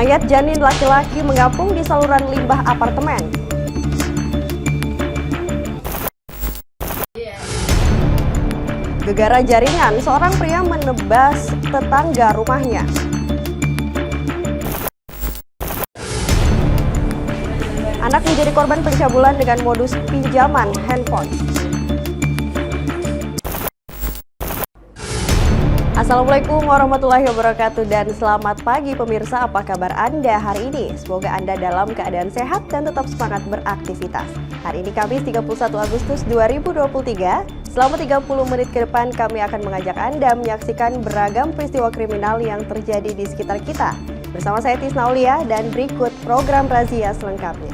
Mayat janin laki-laki mengapung di saluran limbah apartemen. Gegara jaringan, seorang pria menebas tetangga rumahnya. Anak menjadi korban pencabulan dengan modus pinjaman handphone. Assalamualaikum warahmatullahi wabarakatuh dan selamat pagi pemirsa, apa kabar Anda hari ini? Semoga Anda dalam keadaan sehat dan tetap semangat beraktivitas. Hari ini Kamis 31 Agustus 2023, selama 30 menit ke depan kami akan mengajak Anda menyaksikan beragam peristiwa kriminal yang terjadi di sekitar kita. Bersama saya Tisna Aulia dan berikut program Razia selengkapnya.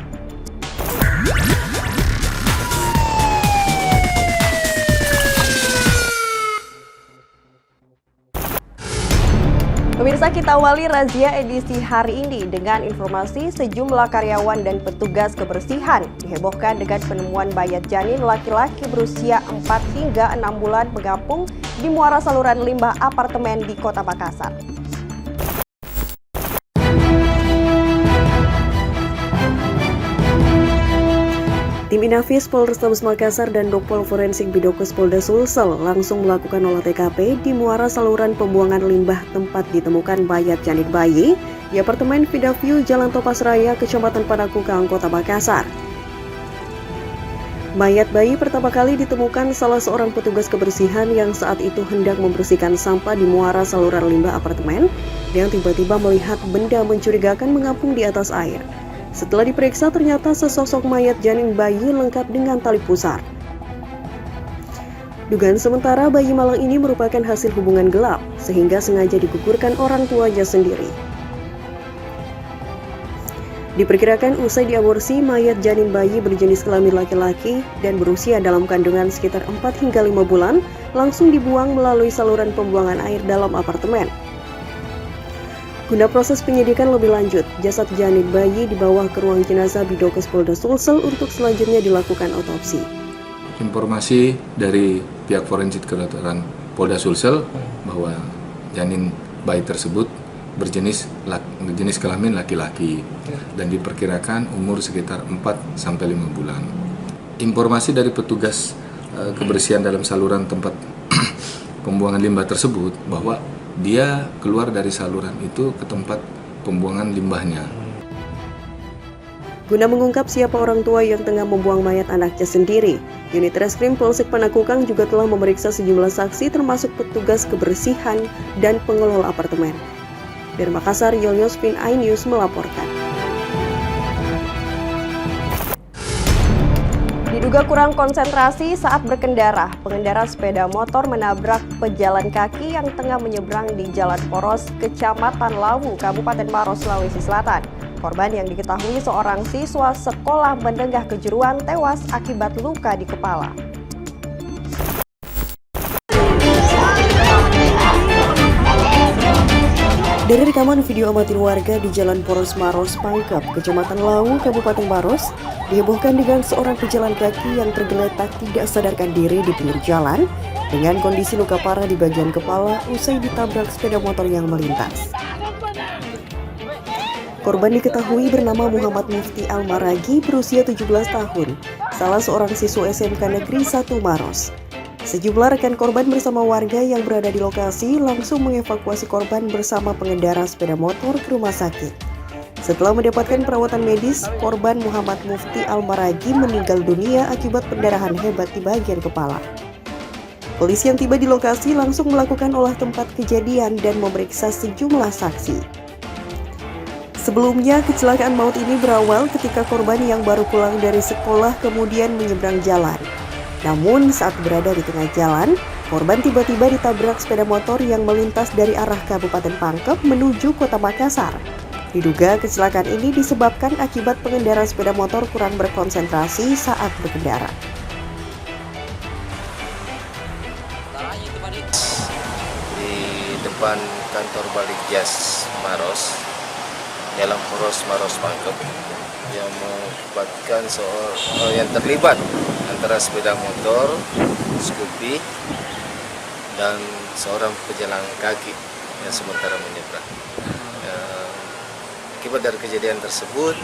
Pemirsa, kita awali razia edisi hari ini dengan informasi sejumlah karyawan dan petugas kebersihan dihebohkan dengan penemuan mayat janin laki-laki berusia 4 hingga 6 bulan mengapung di muara saluran limbah apartemen di Kota Makassar. Tim Inafis Polrestabes Makassar dan Dokpol Forensik Bidokes Polda Sulsel langsung melakukan olah TKP di muara saluran pembuangan limbah tempat ditemukan mayat janin bayi di apartemen Vidaview Jalan Topas Raya, Kecamatan Panakukang, Kota Makassar. Mayat bayi pertama kali ditemukan salah seorang petugas kebersihan yang saat itu hendak membersihkan sampah di muara saluran limbah apartemen yang tiba-tiba melihat benda mencurigakan mengapung di atas air. Setelah diperiksa, ternyata sesosok mayat janin bayi lengkap dengan tali pusar. Dugaan sementara bayi malang ini merupakan hasil hubungan gelap, sehingga sengaja digugurkan orang tuanya sendiri. Diperkirakan usai diaborsi, mayat janin bayi berjenis kelamin laki-laki dan berusia dalam kandungan sekitar 4 hingga 5 bulan langsung dibuang melalui saluran pembuangan air dalam apartemen. Guna proses penyidikan lebih lanjut, jasad janin bayi dibawa ke ruang jenazah Bidokes Polda Sulsel untuk selanjutnya dilakukan otopsi. Informasi dari pihak forensik kedokteran Polda Sulsel bahwa janin bayi tersebut berjenis kelamin laki-laki dan diperkirakan umur sekitar 4-5 bulan. Informasi dari petugas kebersihan dalam saluran tempat pembuangan limbah tersebut bahwa dia keluar dari saluran itu ke tempat pembuangan limbahnya. Guna mengungkap siapa orang tua yang tengah membuang mayat anaknya sendiri, unit Reskrim Polsek Panakukang juga telah memeriksa sejumlah saksi termasuk petugas kebersihan dan pengelola apartemen. Dari Makassar, Yolyos Pin iNews melaporkan. Diduga kurang konsentrasi saat berkendara, pengendara sepeda motor menabrak pejalan kaki yang tengah menyeberang di Jalan Poros, Kecamatan Lawu, Kabupaten Maros, Sulawesi Selatan. Korban yang diketahui seorang siswa sekolah menengah kejuruan tewas akibat luka di kepala. Dari rekaman video amatir warga di Jalan Poros Maros Pangkep, Kecamatan Lawu, Kabupaten Maros, dihebohkan dengan seorang pejalan kaki yang tergeletak tidak sadarkan diri di pinggir jalan dengan kondisi luka parah di bagian kepala usai ditabrak sepeda motor yang melintas. Korban diketahui bernama Muhammad Mufti Almaragi berusia 17 tahun, salah seorang siswa SMK Negeri 1 Maros. Sejumlah rekan korban bersama warga yang berada di lokasi langsung mengevakuasi korban bersama pengendara sepeda motor ke rumah sakit. Setelah mendapatkan perawatan medis, korban Muhammad Mufti Almaragi meninggal dunia akibat pendarahan hebat di bagian kepala. Polisi yang tiba di lokasi langsung melakukan olah tempat kejadian dan memeriksa sejumlah saksi. Sebelumnya, kecelakaan maut ini berawal ketika korban yang baru pulang dari sekolah kemudian menyeberang jalan. Namun saat berada di tengah jalan, korban tiba-tiba ditabrak sepeda motor yang melintas dari arah Kabupaten Pangkep menuju Kota Makassar. Diduga kecelakaan ini disebabkan akibat pengendara sepeda motor kurang berkonsentrasi saat berkendara. Di depan kantor Balik Jas Maros, Jalan Poros Maros Pangkep, yang mengakibatkan yang terlibat antara sepeda motor, Scoopy, dan seorang pejalan kaki yang sementara menyeberang. Akibat dari kejadian tersebut,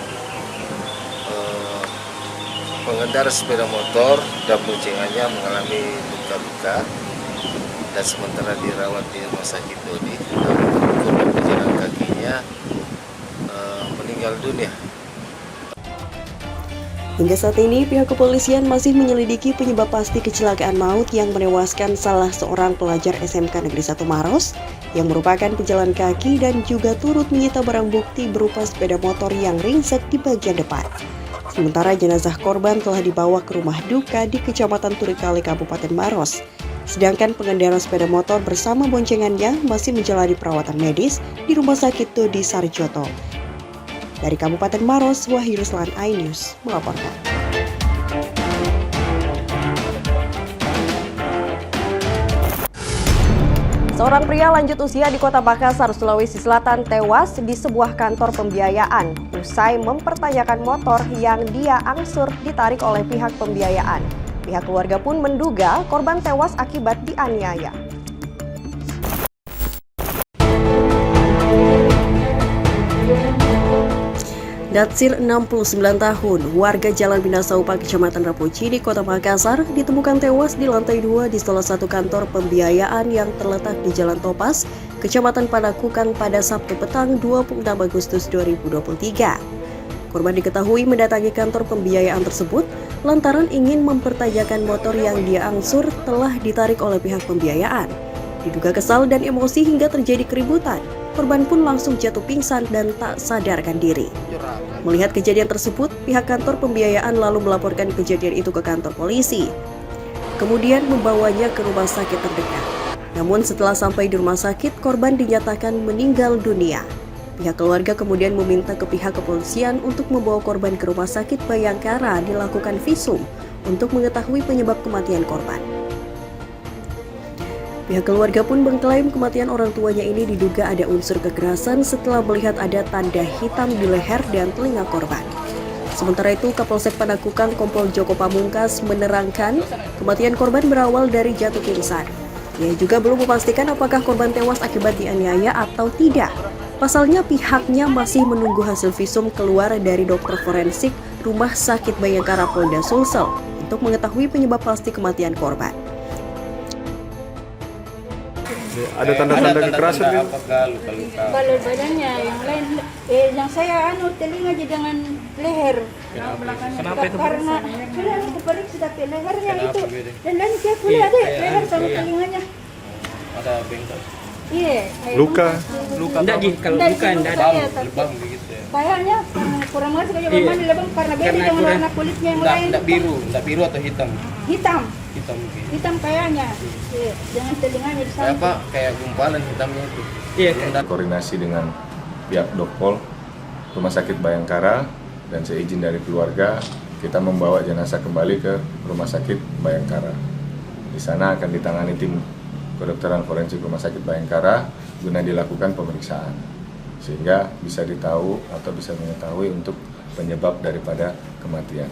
pengendara sepeda motor dan boncengannya mengalami luka-luka dan sementara dirawat di rumah sakit Dodi. Korban pejalan kakinya meninggal dunia. Hingga saat ini, pihak kepolisian masih menyelidiki penyebab pasti kecelakaan maut yang menewaskan salah seorang pelajar SMK Negeri 1 Maros yang merupakan pejalan kaki dan juga turut menyita barang bukti berupa sepeda motor yang ringsek di bagian depan. Sementara jenazah korban telah dibawa ke rumah duka di Kecamatan Turikali, Kabupaten Maros. Sedangkan pengendara sepeda motor bersama boncengannya masih menjalani perawatan medis di Rumah Sakit Dodi Sarjoto. Dari Kabupaten Maros, Wahyu Ruslan, iNews melaporkan. Seorang pria lanjut usia di Kota Makassar, Sulawesi Selatan tewas di sebuah kantor pembiayaan usai mempertanyakan motor yang dia angsur ditarik oleh pihak pembiayaan. Pihak keluarga pun menduga korban tewas akibat dianiaya. Datsir 69 tahun, warga Jalan Binasaupa, Kecamatan Rapoci di Kota Makassar, ditemukan tewas di lantai 2 di salah satu kantor pembiayaan yang terletak di Jalan Topas, Kecamatan Panakukan pada Sabtu petang 26 Agustus 2023. Korban diketahui mendatangi kantor pembiayaan tersebut lantaran ingin mempertanyakan motor yang dia angsur telah ditarik oleh pihak pembiayaan. Diduga kesal dan emosi hingga terjadi keributan. Korban pun langsung jatuh pingsan dan tak sadarkan diri. Melihat kejadian tersebut, pihak kantor pembiayaan lalu melaporkan kejadian itu ke kantor polisi. Kemudian membawanya ke rumah sakit terdekat. Namun setelah sampai di rumah sakit, korban dinyatakan meninggal dunia. Pihak keluarga kemudian meminta ke pihak kepolisian untuk membawa korban ke rumah sakit Bayangkara dilakukan visum untuk mengetahui penyebab kematian korban. Pihak keluarga pun mengklaim kematian orang tuanya ini diduga ada unsur kekerasan setelah melihat ada tanda hitam di leher dan telinga korban. Sementara itu, Kapolsek Panakukan Kompol Joko Pamungkas menerangkan kematian korban berawal dari jatuh pingsan. Ia juga belum memastikan apakah korban tewas akibat dianiaya atau tidak. Pasalnya pihaknya masih menunggu hasil visum keluar dari dokter forensik Rumah Sakit Bayangkara Polda Sulsel untuk mengetahui penyebab pasti kematian korban. Ada tanda-tanda kekerasan gitu? Apakah luka-luka? Balur badannya, yang lain, yang saya telinga aja dengan leher. Kenapa itu? Karena sudah kebalik sudah ke lehernya itu. Dan dia kuliah deh, leher sama telinganya. Ada bengkak? Iya. Luka? Enggak di, kalau luka enggak ada. Lebam begitu ya? Kayaknya kurang masuk aja memang di lebam karena beda dengan warna kulitnya yang lain. Enggak biru atau hitam? Hitam. Hitam mungkin. Hitam kayaknya. Dengan telinganya di sana. Kayak apa? Kayak gumpalan hitamnya itu. Iya. Koordinasi dengan pihak Dokpol Rumah Sakit Bayangkara dan seizin dari keluarga, kita membawa jenazah kembali ke Rumah Sakit Bayangkara. Di sana akan ditangani tim kedokteran forensik Rumah Sakit Bayangkara guna dilakukan pemeriksaan, sehingga bisa ditahu atau bisa mengetahui untuk penyebab daripada kematian.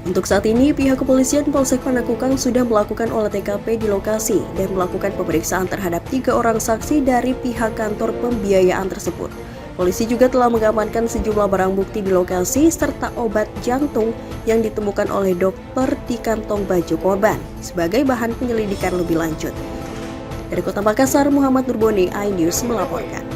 Untuk saat ini, pihak kepolisian Polsek Panakukan sudah melakukan olah TKP di lokasi dan melakukan pemeriksaan terhadap 3 orang saksi dari pihak kantor pembiayaan tersebut. Polisi juga telah mengamankan sejumlah barang bukti di lokasi serta obat jantung yang ditemukan oleh dokter di kantong baju korban sebagai bahan penyelidikan lebih lanjut. Dari Kota Makassar, Muhammad Nurboni, iNews melaporkan.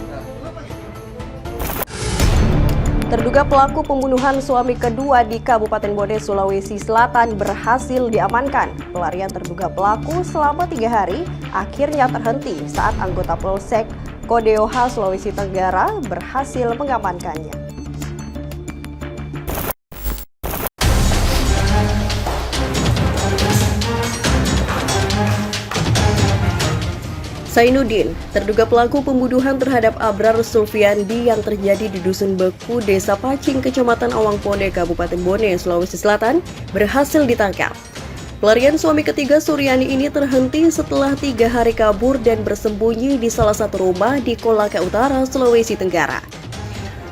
Terduga pelaku pembunuhan suami kedua di Kabupaten Bone, Sulawesi Selatan berhasil diamankan. Pelarian terduga pelaku selama 3 hari akhirnya terhenti saat anggota Polsek Kodeoha, Sulawesi Tenggara berhasil mengamankannya. Zainuddin, terduga pelaku pembunuhan terhadap Abrar Sulfiandi yang terjadi di Dusun Beku, Desa Pacing, Kecamatan Awangpone, Kabupaten Bone, Sulawesi Selatan, berhasil ditangkap. Pelarian suami ketiga Suryani ini terhenti setelah 3 hari kabur dan bersembunyi di salah satu rumah di Kolaka Utara, Sulawesi Tenggara.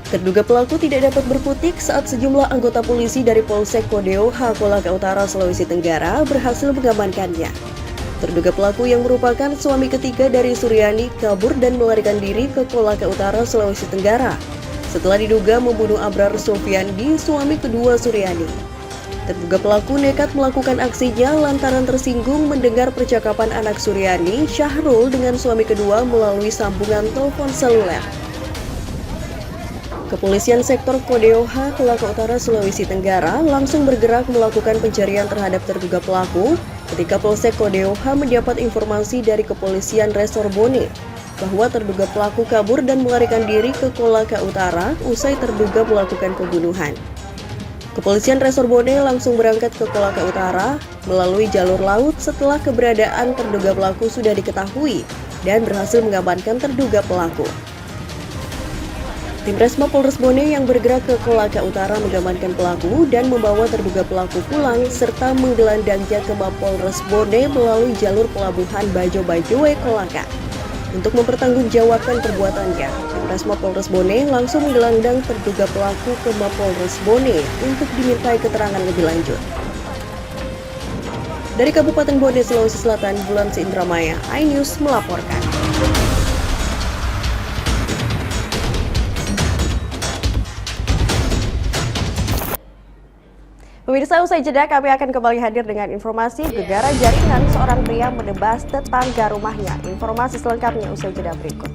Terduga pelaku tidak dapat berkutik saat sejumlah anggota polisi dari Polsek Kodeoha, Kolaka Utara, Sulawesi Tenggara berhasil mengamankannya. Terduga pelaku yang merupakan suami ketiga dari Suryani kabur dan melarikan diri ke Kolaka Utara, Sulawesi Tenggara setelah diduga membunuh Abrar Sofiandi, suami kedua Suryani. Terduga pelaku nekat melakukan aksinya lantaran tersinggung mendengar percakapan anak Suryani, Syahrul, dengan suami kedua melalui sambungan telepon seluler. Kepolisian sektor Kodeoha, Kolaka Utara, Sulawesi Tenggara langsung bergerak melakukan pencarian terhadap terduga pelaku ketika Polsek Kodeoha mendapat informasi dari Kepolisian Resor Bone bahwa terduga pelaku kabur dan melarikan diri ke Kolaka Utara usai terduga melakukan pembunuhan. Kepolisian Resor Bone langsung berangkat ke Kolaka Utara melalui jalur laut setelah keberadaan terduga pelaku sudah diketahui dan berhasil mengamankan terduga pelaku. Tim Resmo Polres Bone yang bergerak ke Kolaka Utara mengamankan pelaku dan membawa terduga pelaku pulang serta menggelandangnya ke Mapolres Bone melalui jalur pelabuhan Bajo-Bajoe, Kolaka. Untuk mempertanggungjawabkan perbuatannya, Tim Resmo Polres Bone langsung menggelandang terduga pelaku ke Mapolres Bone untuk dimintai keterangan lebih lanjut. Dari Kabupaten Bone, Sulawesi Selatan, Bulan Indramayu, iNews melaporkan. Pemirsa, usai jeda kami akan kembali hadir dengan informasi gegara jaringan seorang pria menebas tetangga rumahnya. Informasi selengkapnya usai jeda berikut.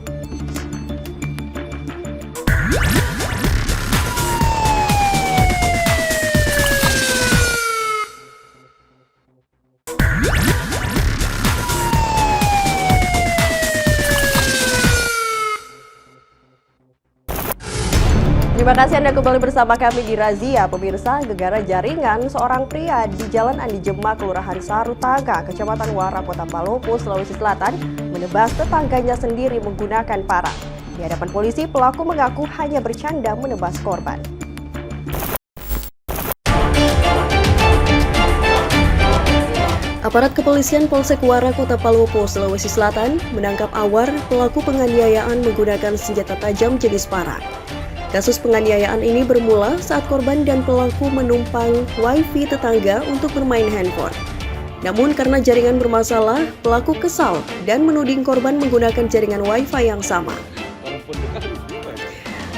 Terima kasih Anda kembali bersama kami di Razia. Pemirsa, gegara jaringan seorang pria di Jalan Andi Jemak, Kelurahan Sarutaga, Kecamatan Wara, Kota Palopo, Sulawesi Selatan, menebas tetangganya sendiri menggunakan parang. Di hadapan polisi, pelaku mengaku hanya bercanda menebas korban. Aparat kepolisian Polsek Wara, Kota Palopo, Sulawesi Selatan, menangkap Awar, pelaku penganiayaan menggunakan senjata tajam jenis parang. Kasus penganiayaan ini bermula saat korban dan pelaku menumpang wifi tetangga untuk bermain handphone. Namun karena jaringan bermasalah, pelaku kesal dan menuding korban menggunakan jaringan wifi yang sama.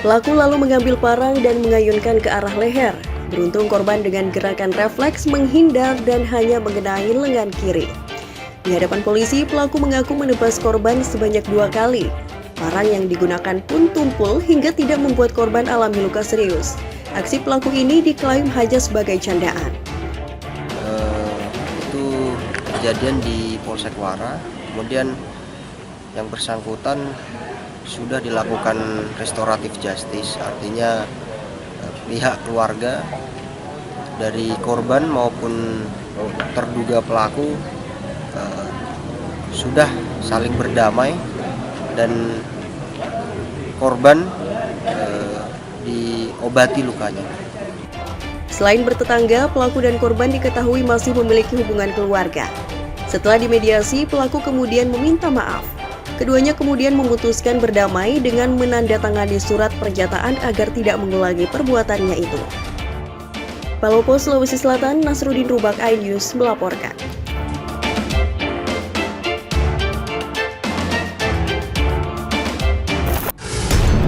Pelaku lalu mengambil parang dan mengayunkan ke arah leher. Beruntung korban dengan gerakan refleks menghindar dan hanya mengenai lengan kiri. Di hadapan polisi, pelaku mengaku menebas korban sebanyak 2 kali. Parang yang digunakan pun tumpul hingga tidak membuat korban alami luka serius. Aksi pelaku ini diklaim hanya sebagai candaan. Itu kejadian di Polsek Wara, kemudian yang bersangkutan sudah dilakukan restoratif justice, artinya pihak keluarga dari korban maupun terduga pelaku sudah saling berdamai dan korban diobati lukanya. Selain bertetangga, pelaku dan korban diketahui masih memiliki hubungan keluarga. Setelah dimediasi, pelaku kemudian meminta maaf. Keduanya kemudian memutuskan berdamai dengan menandatangani surat pernyataan agar tidak mengulangi perbuatannya itu. Palopo, Sulawesi Selatan, Nasruddin Rubak, iNews melaporkan.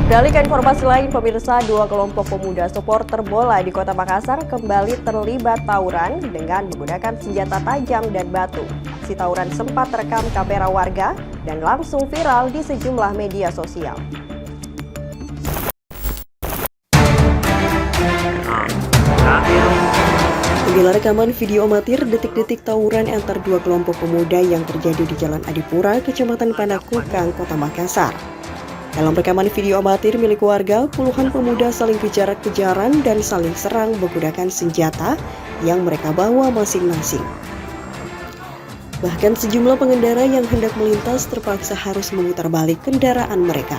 Beralih ke informasi lain, pemirsa, 2 kelompok pemuda supporter bola di Kota Makassar kembali terlibat tawuran dengan menggunakan senjata tajam dan batu. Aksi tawuran sempat terekam kamera warga dan langsung viral di sejumlah media sosial. Inilah rekaman video amatir detik-detik tawuran antar 2 kelompok pemuda yang terjadi di Jalan Adipura, Kecamatan Panakukang, Kota Makassar. Dalam rekaman video amatir milik warga, puluhan pemuda saling kejar-kejaran dan saling serang menggunakan senjata yang mereka bawa masing-masing. Bahkan sejumlah pengendara yang hendak melintas terpaksa harus memutar balik kendaraan mereka.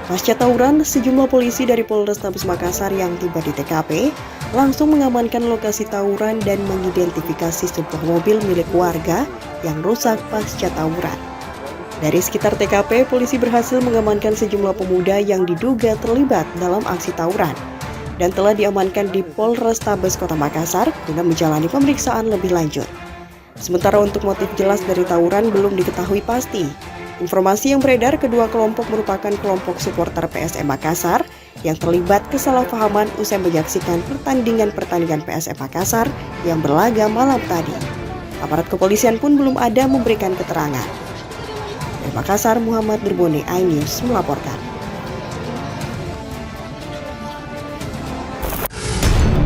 Pasca tawuran, sejumlah polisi dari Polrestabes Makassar yang tiba di TKP langsung mengamankan lokasi tawuran dan mengidentifikasi sebuah mobil milik warga yang rusak pasca tawuran. Dari sekitar TKP, polisi berhasil mengamankan sejumlah pemuda yang diduga terlibat dalam aksi tawuran dan telah diamankan di Polrestabes Kota Makassar guna menjalani pemeriksaan lebih lanjut. Sementara untuk motif jelas dari tawuran belum diketahui pasti. Informasi yang beredar, kedua kelompok merupakan kelompok supporter PSM Makassar yang terlibat kesalahpahaman usai menyaksikan pertandingan PSM Makassar yang berlaga malam tadi. Aparat kepolisian pun belum ada memberikan keterangan. Dari Makassar, Muhammad Berbone, iNews melaporkan.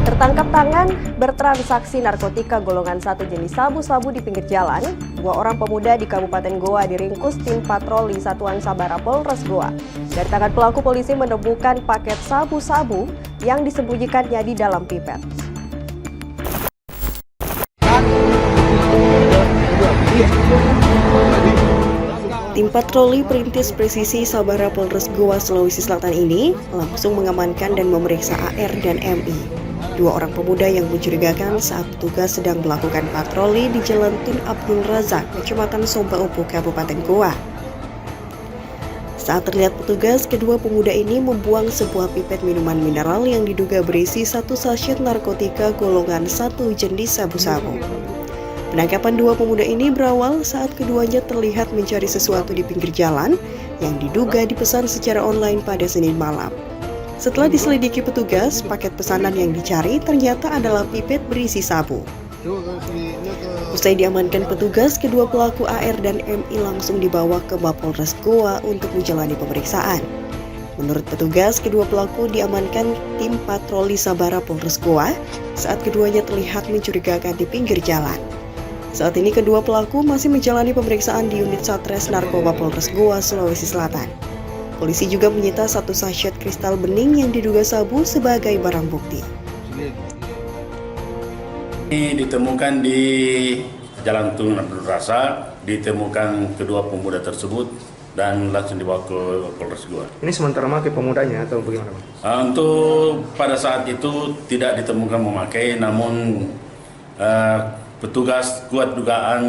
Tertangkap tangan bertransaksi narkotika golongan 1 jenis sabu-sabu di pinggir jalan, 2 orang pemuda di Kabupaten Goa diringkus tim patroli Satuan Sabara Polres Goa. Dari tangan pelaku, polisi menemukan paket sabu-sabu yang disembunyikannya di dalam pipet. Tim patroli perintis presisi Sabara Polres Goa, Sulawesi Selatan ini langsung mengamankan dan memeriksa AR dan MI. 2 orang pemuda yang mencurigakan saat petugas sedang melakukan patroli di Jalan Tun Abdul Razak, Kecamatan Somba Opo, Kabupaten Goa. Saat terlihat petugas, kedua pemuda ini membuang sebuah pipet minuman mineral yang diduga berisi 1 sachet narkotika golongan 1 jenis sabu-sabu. Penangkapan 2 pemuda ini berawal saat keduanya terlihat mencari sesuatu di pinggir jalan yang diduga dipesan secara online pada Senin malam. Setelah diselidiki petugas, paket pesanan yang dicari ternyata adalah pipet berisi sabu. Usai diamankan petugas, kedua pelaku AR dan MI langsung dibawa ke Mapolres Goa untuk menjalani pemeriksaan. Menurut petugas, kedua pelaku diamankan tim patroli Sabara Polres Goa saat keduanya terlihat mencurigakan di pinggir jalan. Saat ini kedua pelaku masih menjalani pemeriksaan di unit Satres Narkoba Polres Goa, Sulawesi Selatan. Polisi juga menyita 1 sachet kristal bening yang diduga sabu sebagai barang bukti. Ini ditemukan di Jalan Tun Abdul Razak, ditemukan kedua pemuda tersebut dan langsung dibawa ke Polres Goa. Ini sementara memakai pemudanya atau bagaimana? Untuk pada saat itu tidak ditemukan memakai, namun petugas kuat dugaan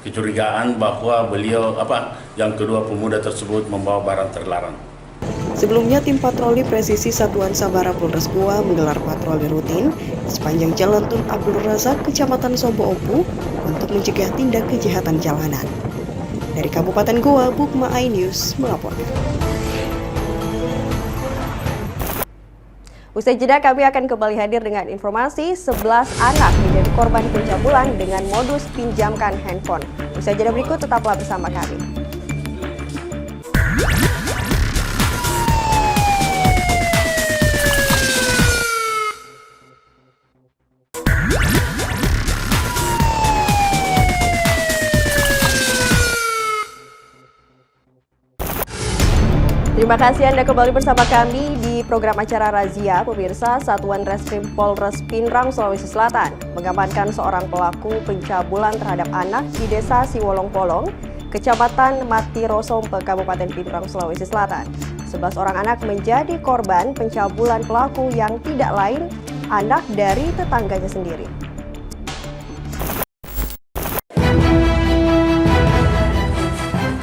kecurigaan bahwa yang kedua pemuda tersebut membawa barang terlarang. Sebelumnya, tim patroli presisi Satuan Sabara Polres Goa menggelar patroli rutin di sepanjang Jalan Tun Abdul Razak, Kecamatan Sombo Opu untuk mencegah tindak kejahatan jalanan. Dari Kabupaten Goa, Bukma iNews melaporkan. Usai jeda, kami akan kembali hadir dengan informasi 11 anak menjadi korban pencabulan dengan modus pinjamkan handphone. Usai jeda berikut, tetaplah bersama kami. Terima kasih Anda kembali bersama kami di program acara Razia. Pemirsa, Satuan Reskrim Polres Pinrang, Sulawesi Selatan mengamankan seorang pelaku pencabulan terhadap anak di Desa Siwolong Polong, Kecamatan Matirosompe, Kabupaten Pinrang, Sulawesi Selatan. 11 orang anak menjadi korban pencabulan pelaku yang tidak lain anak dari tetangganya sendiri.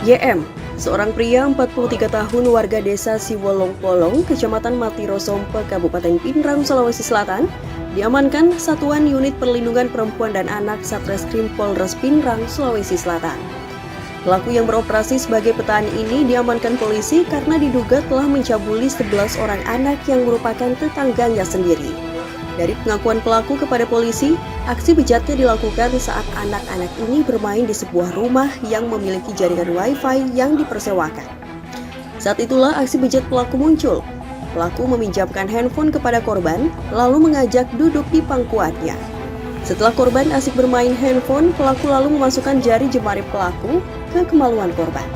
YM, seorang pria 43 tahun warga desa Siwolong Polong, Kecamatan Matirosompe, Kabupaten Pinrang, Sulawesi Selatan, diamankan Satuan Unit Perlindungan Perempuan dan Anak Satreskrim Polres Pinrang, Sulawesi Selatan. Pelaku yang beroperasi sebagai petani ini diamankan polisi karena diduga telah mencabuli 11 orang anak yang merupakan tetangganya sendiri. Dari pengakuan pelaku kepada polisi, aksi bejatnya dilakukan saat anak-anak ini bermain di sebuah rumah yang memiliki jaringan Wi-Fi yang dipersewakan. Saat itulah aksi bejat pelaku muncul. Pelaku meminjamkan handphone kepada korban, lalu mengajak duduk di pangkuannya. Setelah korban asik bermain handphone, pelaku lalu memasukkan jari jemari pelaku ke kemaluan korban.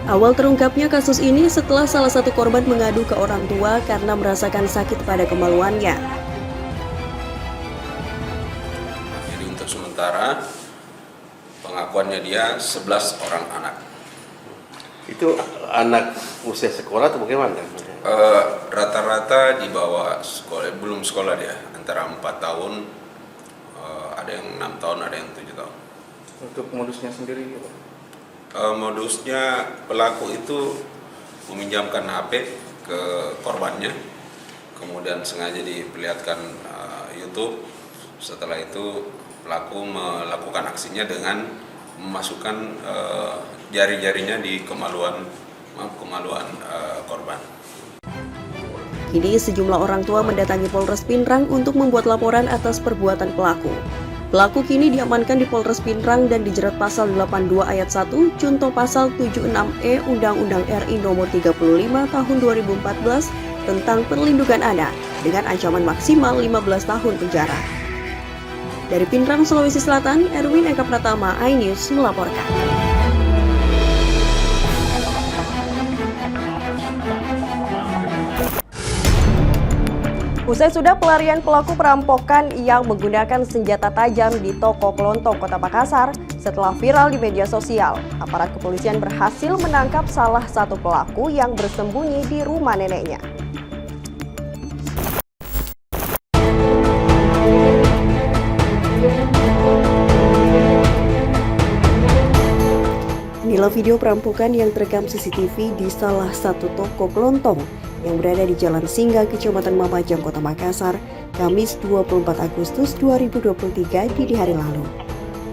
Awal terungkapnya kasus ini setelah salah satu korban mengadu ke orang tua karena merasakan sakit pada kemaluannya. Jadi untuk sementara pengakuannya dia 11 orang anak. Itu anak usia sekolah atau bagaimana? Rata-rata di bawah sekolah, belum sekolah dia, antara 4 tahun, ada yang 6 tahun, ada yang 7 tahun. Untuk modusnya sendiri? Modusnya pelaku itu meminjamkan HP ke korbannya, kemudian sengaja diperlihatkan YouTube. Setelah itu pelaku melakukan aksinya dengan memasukkan jari-jarinya di kemaluan korban. Kini sejumlah orang tua mendatangi Polres Pinrang untuk membuat laporan atas perbuatan pelaku. Pelaku kini diamankan di Polres Pinrang dan dijerat pasal 82 ayat 1 junto pasal 76E Undang-Undang RI Nomor 35 Tahun 2014 tentang perlindungan anak dengan ancaman maksimal 15 tahun penjara. Dari Pinrang, Sulawesi Selatan, Erwin Eka Pratama, iNews melaporkan. Usai sudah pelarian pelaku perampokan yang menggunakan senjata tajam di toko kelontong Kota Makassar setelah viral di media sosial, aparat kepolisian berhasil menangkap salah satu pelaku yang bersembunyi di rumah neneknya. Inilah video perampokan yang terekam CCTV di salah satu toko kelontong yang berada di Jalan Singa, Kecamatan Mamajang, Kota Makassar, Kamis 24 Agustus 2023 dini hari lalu.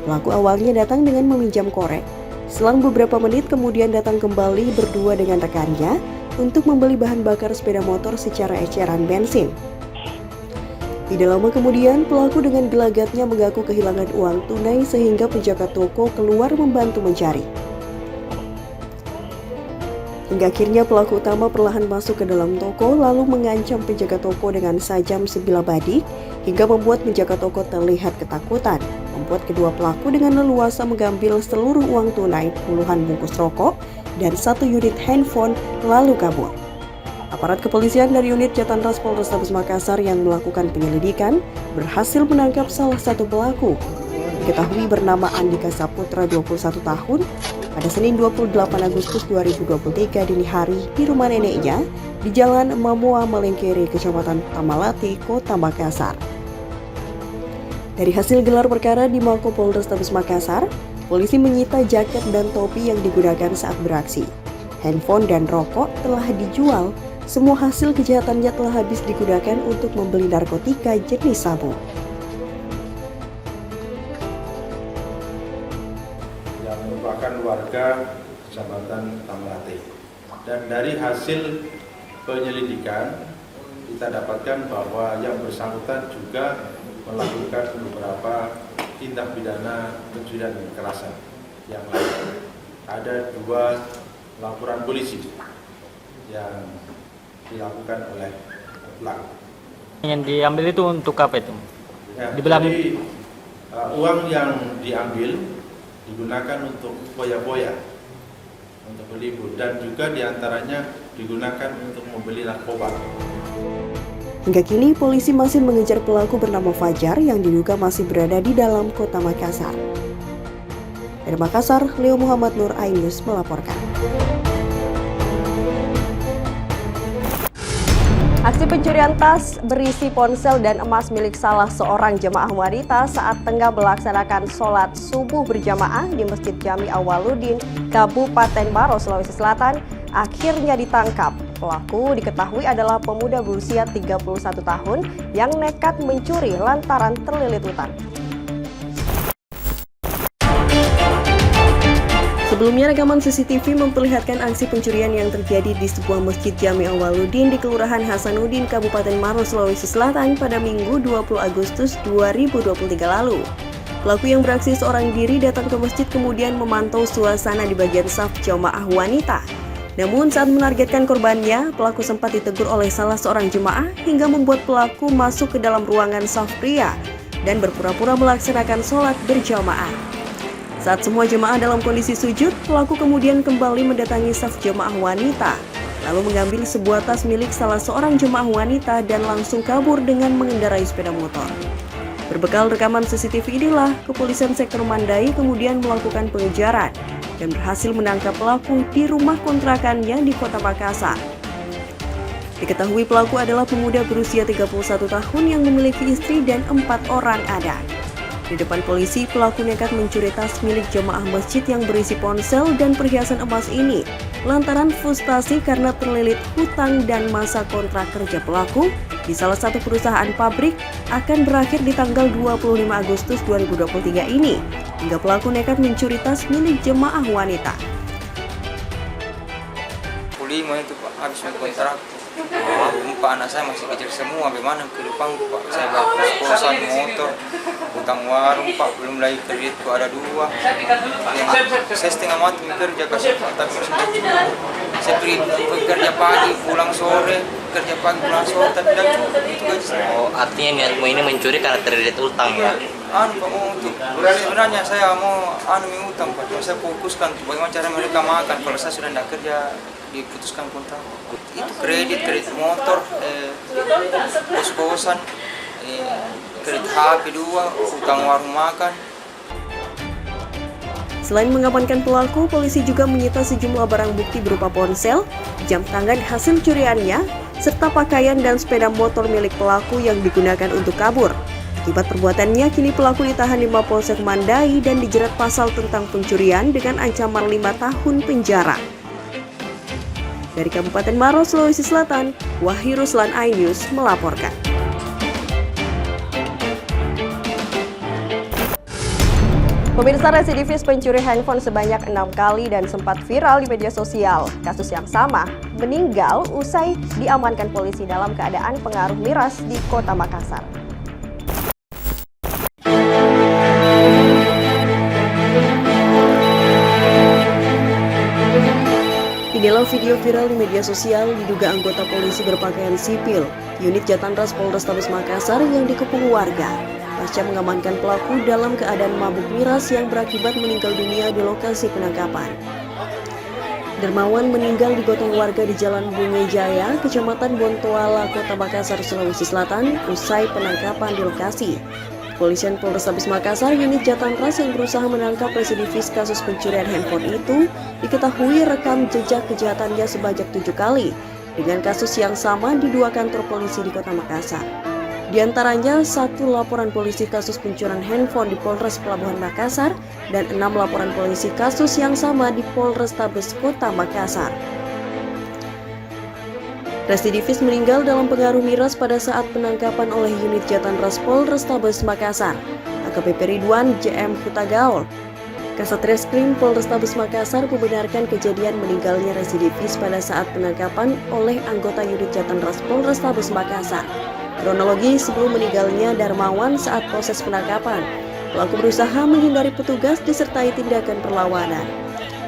Pelaku awalnya datang dengan meminjam korek. Selang beberapa menit kemudian datang kembali berdua dengan rekannya untuk membeli bahan bakar sepeda motor secara eceran bensin. Tidak lama kemudian, pelaku dengan gelagatnya mengaku kehilangan uang tunai sehingga penjaga toko keluar membantu mencari. Hingga akhirnya pelaku utama perlahan masuk ke dalam toko lalu mengancam penjaga toko dengan sajam sebilah badik hingga membuat penjaga toko terlihat ketakutan, membuat kedua pelaku dengan leluasa mengambil seluruh uang tunai, puluhan bungkus rokok, dan 1 unit handphone lalu kabur. Aparat kepolisian dari unit Jatanras Polrestabes Makassar yang melakukan penyelidikan berhasil menangkap salah satu pelaku, diketahui bernama Andika Saputra 21 tahun, pada Senin 28 Agustus 2023 dini hari di rumah neneknya di Jalan Mamoa Malengkere, Kecamatan Tamalati, Kota Makassar. Dari hasil gelar perkara di Mako Polrestabes Makassar, polisi menyita jaket dan topi yang digunakan saat beraksi. Handphone dan rokok telah dijual. Semua hasil kejahatannya telah habis digunakan untuk membeli narkotika jenis sabu. Yang merupakan warga Kecamatan Tamalate. Dan dari hasil penyelidikan kita dapatkan bahwa yang bersangkutan juga melakukan beberapa tindak pidana pencurian dan kekerasan yang lain. Ada 2 laporan polisi yang dilakukan oleh pelaku. Yang diambil itu untuk apa itu? Ya, Jadi uang yang diambil digunakan untuk boya-boya, untuk berlibur, dan juga diantaranya digunakan untuk membeli narkoba. Hingga kini polisi masih mengejar pelaku bernama Fajar yang diduga masih berada di dalam Kota Makassar. Dari Makassar, Leo Muhammad Nur, iNews melaporkan. Aksi pencurian tas berisi ponsel dan emas milik salah seorang jemaah wanita saat tengah melaksanakan sholat subuh berjamaah di Masjid Jami Awaludin, Kabupaten Maros, Sulawesi Selatan, akhirnya ditangkap. Pelaku diketahui adalah pemuda berusia 31 tahun yang nekat mencuri lantaran terlilit utang. Sebelumnya, rekaman CCTV memperlihatkan aksi pencurian yang terjadi di sebuah Masjid Jami Awaludin di Kelurahan Hasanuddin, Kabupaten Maros, Sulawesi Selatan pada Minggu 20 Agustus 2023 lalu. Pelaku yang beraksi seorang diri datang ke masjid kemudian memantau suasana di bagian saf jamaah wanita. Namun saat menargetkan korbannya, pelaku sempat ditegur oleh salah seorang jemaah hingga membuat pelaku masuk ke dalam ruangan saf pria dan berpura-pura melaksanakan sholat berjamaah. Saat semua jemaah dalam kondisi sujud, pelaku kemudian kembali mendatangi saf jemaah wanita, lalu mengambil sebuah tas milik salah seorang jemaah wanita dan langsung kabur dengan mengendarai sepeda motor. Berbekal rekaman CCTV inilah, kepolisian sektor Mandai kemudian melakukan pengejaran dan berhasil menangkap pelaku di rumah kontrakannya di Kota Makassar. Diketahui pelaku adalah pemuda berusia 31 tahun yang memiliki istri dan 4 orang anak. Di depan polisi, pelaku nekat mencuri tas milik jemaah masjid yang berisi ponsel dan perhiasan emas ini lantaran frustasi karena terlilit hutang dan masa kontrak kerja pelaku di salah satu perusahaan pabrik akan berakhir di tanggal 25 Agustus 2023 ini, hingga pelaku nekat mencuri tas milik jemaah wanita. Lima itu Pak, habis kontrak. Pak, anak saya masih kecil semua, bagaimana ke depan Pak? Saya kos-kosan, motor, utang warung Pak, belum lagi kredit Pak, ada 2. Saya setengah mati bekerja kasih Pak, tapi saya bekerja pagi, pulang sore, kerja pagi, pulang sore, tapi tidak cukup itu gaji saya. Oh, artinya niatmu ini mencuri karena terlilit utang ya? Pak, mau untuk sebenarnya saya mau utang Pak, saya fokuskan bagaimana cara mereka makan. Kalau saya sudah tidak kerja, diputuskan kontrak. Itu kredit motor, kos-kosan, kredit HP 2, utang warung makan. Selain mengamankan pelaku, polisi juga menyita sejumlah barang bukti berupa ponsel, jam tangan hasil curiannya, serta pakaian dan sepeda motor milik pelaku yang digunakan untuk kabur. Akibat perbuatannya, kini pelaku ditahan di Mapolsek Mandai dan dijerat pasal tentang pencurian dengan ancaman 5 tahun penjara. Dari Kabupaten Maros, Sulawesi Selatan, Wahyu Ruslan, iNews melaporkan. Pemirsa, residivis pencuri handphone sebanyak 6 kali dan sempat viral di media sosial. Kasus yang sama meninggal usai diamankan polisi dalam keadaan pengaruh miras di Kota Makassar. Inilah video viral di media sosial diduga anggota polisi berpakaian sipil, unit Jatanras Polrestabes Makassar yang dikepung warga pasca mengamankan pelaku dalam keadaan mabuk miras yang berakibat meninggal dunia di lokasi penangkapan. Dermawan meninggal digotong warga di Jalan Bunga Jaya, Kecamatan Bontoala, Kota Makassar, Sulawesi Selatan, usai penangkapan di lokasi. Kepolisian Polrestabes Makassar, unit Jatanras yang berusaha menangkap residivis kasus pencurian handphone itu diketahui rekam jejak kejahatannya sebanyak 7 kali dengan kasus yang sama di 2 kantor polisi di Kota Makassar. Di antaranya 1 laporan polisi kasus pencurian handphone di Polres Pelabuhan Makassar dan 6 laporan polisi kasus yang sama di Polrestabes Kota Makassar. Residivis meninggal dalam pengaruh miras pada saat penangkapan oleh unit Jatanras Polrestabes Makassar, AKBP Ridwan JM Hutagaul. Kasat Reskrim Polrestabes Makassar membenarkan kejadian meninggalnya residivis pada saat penangkapan oleh anggota unit Jatanras Polrestabes Makassar. Kronologi sebelum meninggalnya Darmawan saat proses penangkapan, pelaku berusaha menghindari petugas disertai tindakan perlawanan.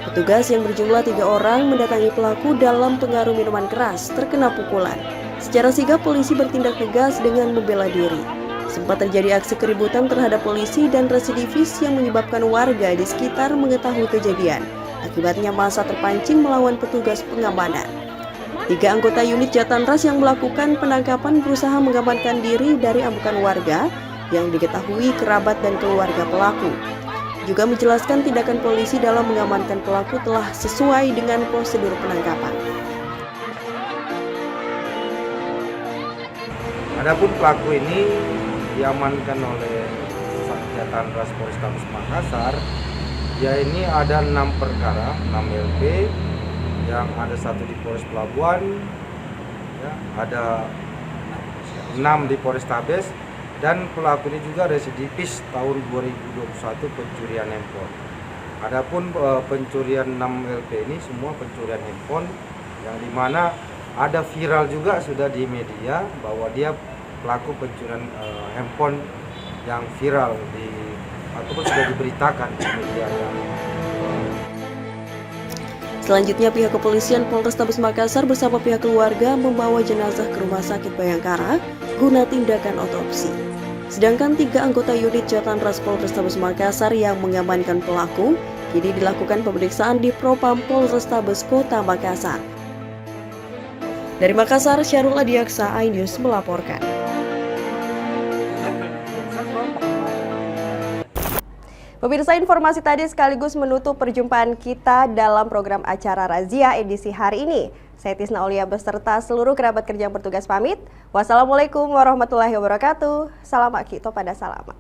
Petugas yang berjumlah 3 orang mendatangi pelaku dalam pengaruh minuman keras, terkena pukulan. Secara sigap polisi bertindak tegas dengan membela diri. Sempat terjadi aksi keributan terhadap polisi dan residivis yang menyebabkan warga di sekitar mengetahui kejadian. Akibatnya massa terpancing melawan petugas pengamanan. 3 anggota unit Jatanras yang melakukan penangkapan berusaha mengamankan diri dari amukan warga yang diketahui kerabat dan keluarga pelaku. Juga menjelaskan tindakan polisi dalam mengamankan pelaku telah sesuai dengan prosedur penangkapan. Adapun pelaku ini diamankan oleh Jatanras Polrestabes Makassar. Ya, ini ada 6 perkara, 6 LP, yang ada 1 di Polres Pelabuhan, ya, ada 6 di Polrestabes. Dan pelaku ini juga residivis tahun 2021 pencurian handphone. Adapun pencurian 6 LP ini semua pencurian handphone yang dimana ada viral juga sudah di media bahwa dia pelaku pencurian handphone yang viral ataupun sudah diberitakan di media. Selanjutnya, pihak kepolisian Polrestabes Makassar bersama pihak keluarga membawa jenazah ke Rumah Sakit Bayangkara guna tindakan otopsi. Sedangkan 3 anggota unit Jatanras Polrestabes Makassar yang mengamankan pelaku kini dilakukan pemeriksaan di Propam Polrestabes Kota Makassar. Dari Makassar, Syarul Adiaksa, iNews melaporkan. Pemirsa, informasi tadi sekaligus menutup perjumpaan kita dalam program acara Razia edisi hari ini. Saya Tisna Aulia beserta seluruh kerabat kerja yang bertugas pamit. Wassalamualaikum warahmatullahi wabarakatuh. Salam akito pada salama.